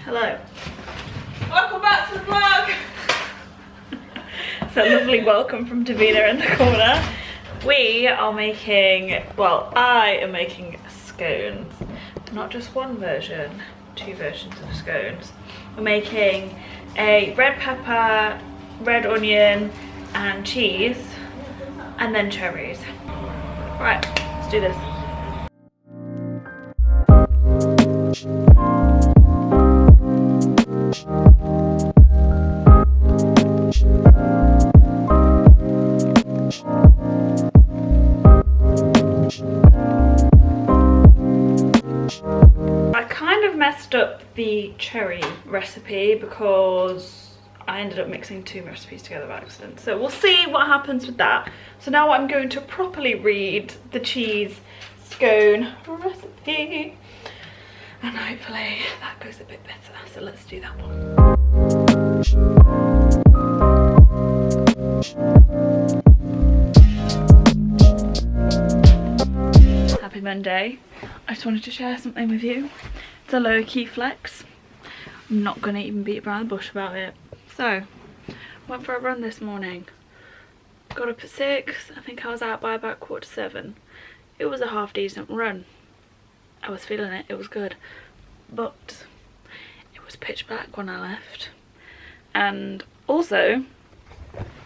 Hello. Welcome back to the vlog. So lovely welcome from Davina in the corner. We are making, well, I am making scones. Not just one version, 2 versions of scones. We're making a red pepper, red onion and cheese, and then cherries. Right, let's do this. I kind of messed up the cherry recipe because I ended up mixing 2 recipes together by accident. So we'll see what happens with that. So now I'm going to properly read the cheese scone recipe. And hopefully that goes a bit better. So let's do that one. Happy Monday. I just wanted to share something with you. It's a low-key flex. I'm not gonna even beat around the bush about it. So, went for a run this morning. Got up at 6. I think I was out by about 6:45. It was a half decent run. I was feeling it. It was good. But it was pitch black when I left. And also,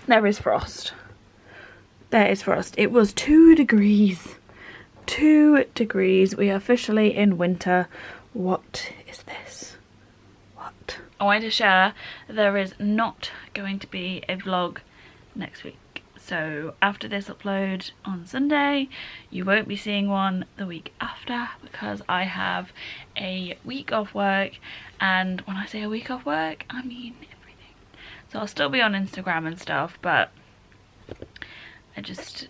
there is frost. There is frost. It was 2 degrees. 2 degrees. We are officially in winter. What is this? What? I wanted to share there is not going to be a vlog next week. So after this upload on Sunday, you won't be seeing one the week after because I have a week off work. And when I say a week off work, I mean everything. So I'll still be on Instagram and stuff, but I'm just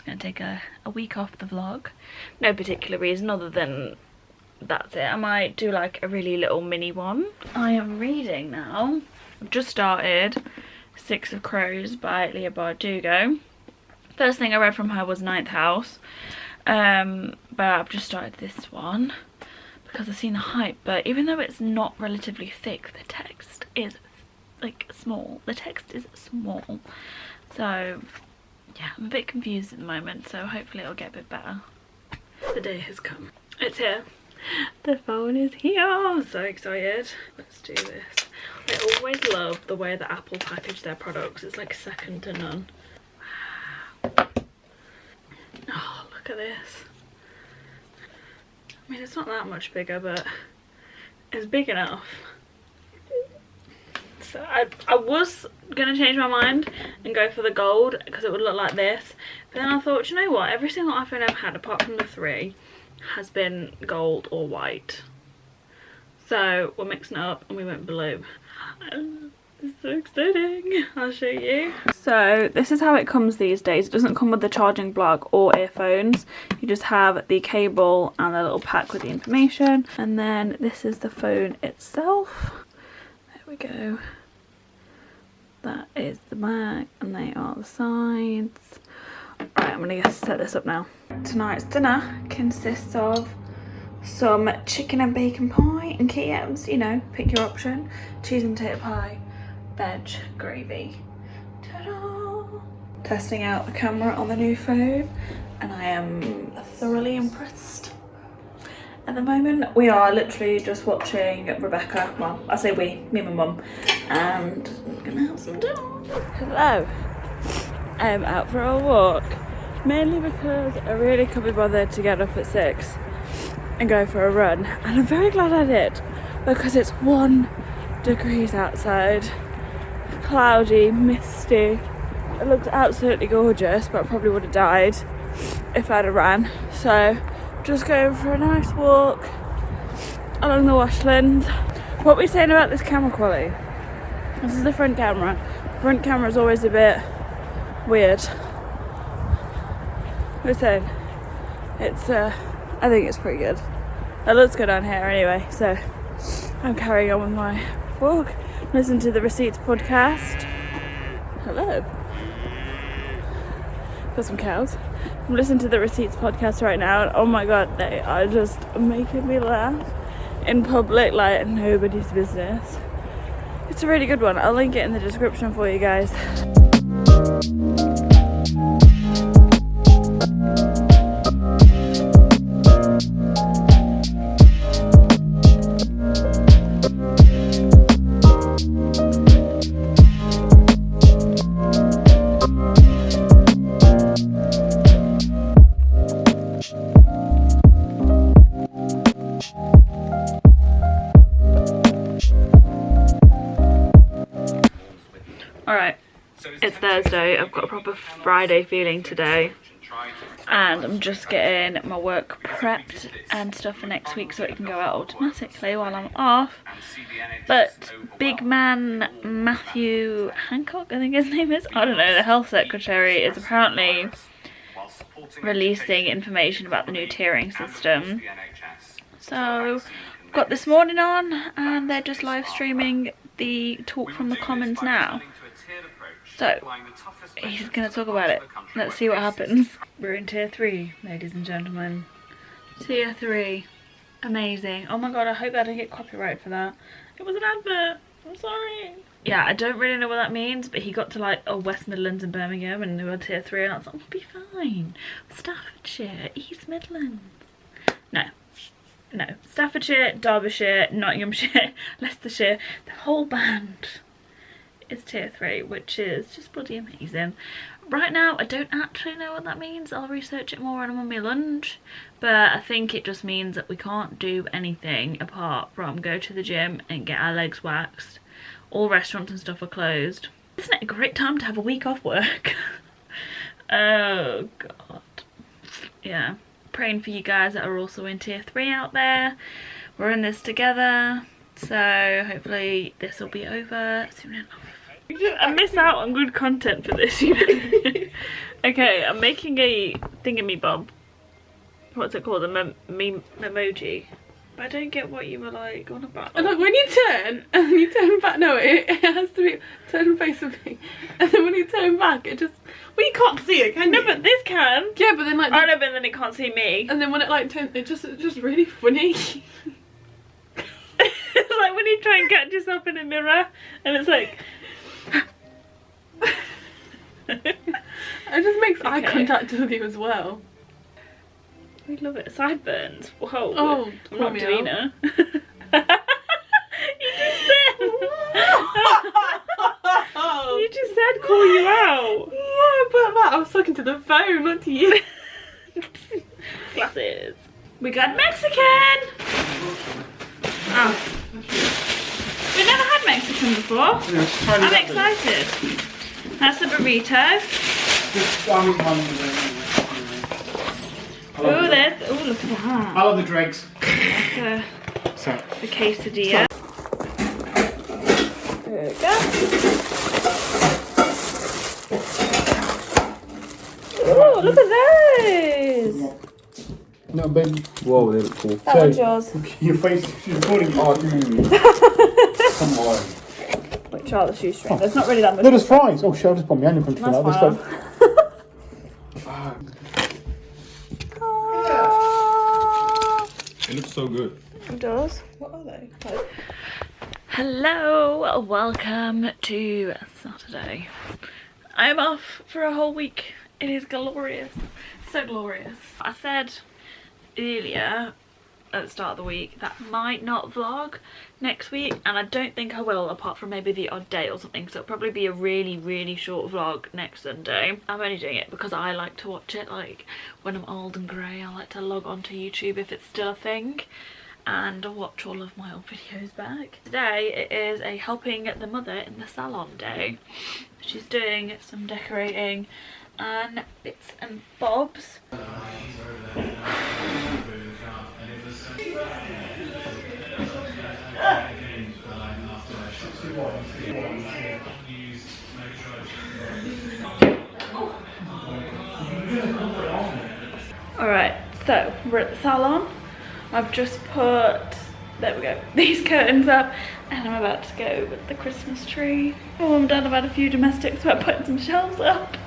gonna take a week off the vlog. No particular reason other than that's it. I might do like a really little mini one. I am reading now. I've just started 6 of Crows by Leah Bardugo. First thing I read from her was Ninth House, but I've just started this one because I've seen the hype. But even though it's not relatively thick, the text is like small. The text is small, so yeah, I'm a bit confused at the moment, so hopefully it'll get a bit better. The day has come. It's here. The phone is here. I'm so excited. Let's do this. I always love the way that Apple package their products. It's like second to none. Wow. Oh, look at this. I mean, it's not that much bigger, but it's big enough. So I was gonna change my mind and go for the gold because it would look like this, but then I thought, you know what, every single iPhone I've had apart from the 3 has been gold or white, so we're mixing it up and we went blue. It's so exciting. I'll show you. So this is how it comes these days. It doesn't come with the charging plug or earphones. You just have the cable and a little pack with the information, and then this is the phone itself. There we go. That is the back and they are the sides. Right, I'm gonna set this up now. Tonight's dinner consists of some chicken and bacon pie and key items, you know, pick your option. Cheese and potato pie, veg, gravy. Ta-da! Testing out the camera on the new phone and I am thoroughly impressed. At the moment, we are literally just watching Rebecca. Well, I say we, me and my mum, and I'm gonna have some dinner. Hello. I'm out for a walk, mainly because I really couldn't be bothered to get up at 6 and go for a run, and I'm very glad I did because it's 1 degree outside, cloudy, misty. It looked absolutely gorgeous, but I probably would have died if I'd have ran. So just going for a nice walk along the washlands. What are we saying about this camera quality? This is the front camera. Front camera is always a bit weird. We're saying it's I think it's pretty good. It looks good on here anyway, so I'm carrying on with my walk. Listen to the Receipts podcast. Hello. Got some cows. I'm listening to the Receipts podcast right now, and oh my god, they are just making me laugh. in public like nobody's business. It's a really good one. I'll link it in the description for you guys. Alright, it's Thursday. I've got a proper Friday feeling today, and I'm just getting my work prepped and stuff for next week so it can go out automatically while I'm off. But big man Matthew Hancock, I think his name is, I don't know, the health secretary, is apparently releasing information about the new tiering system. So I've got This Morning on, and they're just live streaming the talk from the Commons now. So he's going to talk about it. Let's see what happens. We're in tier 3, ladies and gentlemen. Tier 3. Amazing. Oh my god, I hope I don't get copyright for that. It was an advert. I'm sorry. Yeah, I don't really know what that means, but he got to like, oh, West Midlands and Birmingham, and we were tier 3, and I was like, we'll be fine. Staffordshire, East Midlands. No. No. Staffordshire, Derbyshire, Nottinghamshire, Leicestershire, the whole band is tier 3, which is just bloody amazing. Right now I don't actually know what that means. I'll research it more when I'm on my lunch, but I think it just means that we can't do anything apart from go to the gym and get our legs waxed. All restaurants and stuff are closed. Isn't it a great time to have a week off work? Oh god. Yeah, praying for you guys that are also in tier 3 out there. We're in this together, so hopefully this will be over soon enough. I miss out on good content for this, you know. Okay, I'm making a thingamy-bob. What's it called? A memoji. But I don't get what you were like on about. And like when you turn and you turn back, no, it has to be turn facing me. And then when you turn back, it just, well, you can't see it, can you? No, but this can. Yeah, but then like. Oh no, but then it can't see me. And then when it like turns, it's just really funny. It's like when you try and catch yourself in a mirror, and it's like. It just makes eye contact with you as well. We love it. Sideburns. Whoa. Oh, I'm not Davina. You just said call you out. Yeah, but I was talking to the phone, not to you. Glasses. We got Mexican. Oh. We've never had Mexican before. I'm excited. That's the burrito. Oh, there's. Oh, look at that. I love the dregs. That's the quesadilla. There we go. Oh, look at those. No, baby. Whoa, they look cool. That one's yours. Your face, she's recording. Oh, dude. Come on. Like Charlotte's shoestring. There's not really that much. No, there's fries. Oh, shit, I'll just put my hand in front of That's that. It looks so good. It does. What are they? Hello, welcome to Saturday. I'm off for a whole week. It is glorious. So glorious. I said earlier at the start of the week that I might not vlog next week, and I don't think I will, apart from maybe the odd day or something, so it'll probably be a really short vlog next Sunday. I'm only doing it because I like to watch it, like when I'm old and grey. I like to log onto YouTube if it's still a thing and watch all of my old videos back. Today it is a helping the mother in the salon day. She's doing some decorating and bits and bobs. Alright, so we're at the salon. I've just put, there we go, these curtains up, and I'm about to go with the Christmas tree. Oh, I'm done. I've had a few domestics about putting some shelves up.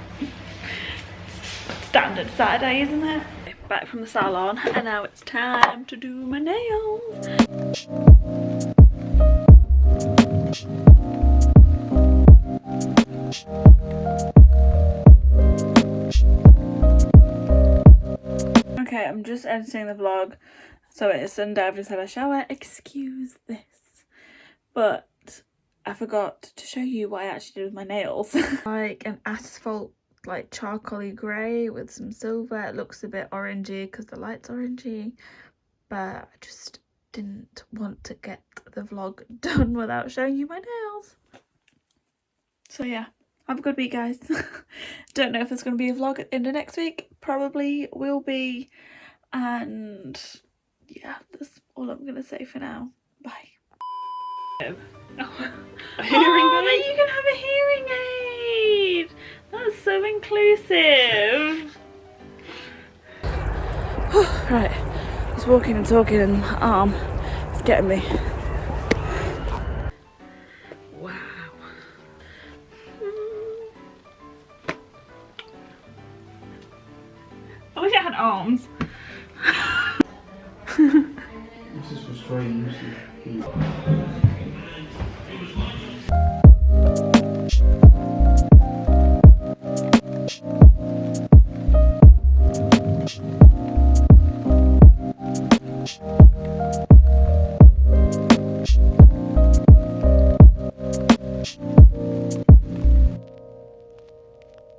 Standard Saturday, isn't it? Back from the salon, and now it's time to do my nails. Okay, I'm just editing the vlog, so it is Sunday. I've just had a shower. Excuse this, but I forgot to show you what I actually did with my nails. Like an asphalt, like charcoaly grey with some silver. It looks a bit orangey because the light's orangey, but I just didn't want to get the vlog done without showing you my nails. So yeah, have a good week, guys. Don't know if there's going to be a vlog at the end of next week. Probably will be. And yeah, that's all I'm going to say for now. Bye. Hearing oh, you can have a hearing aid. That's so inclusive. Right, just walking and talking and my arm is getting me. Wow. I wish I had arms. This is frustrating.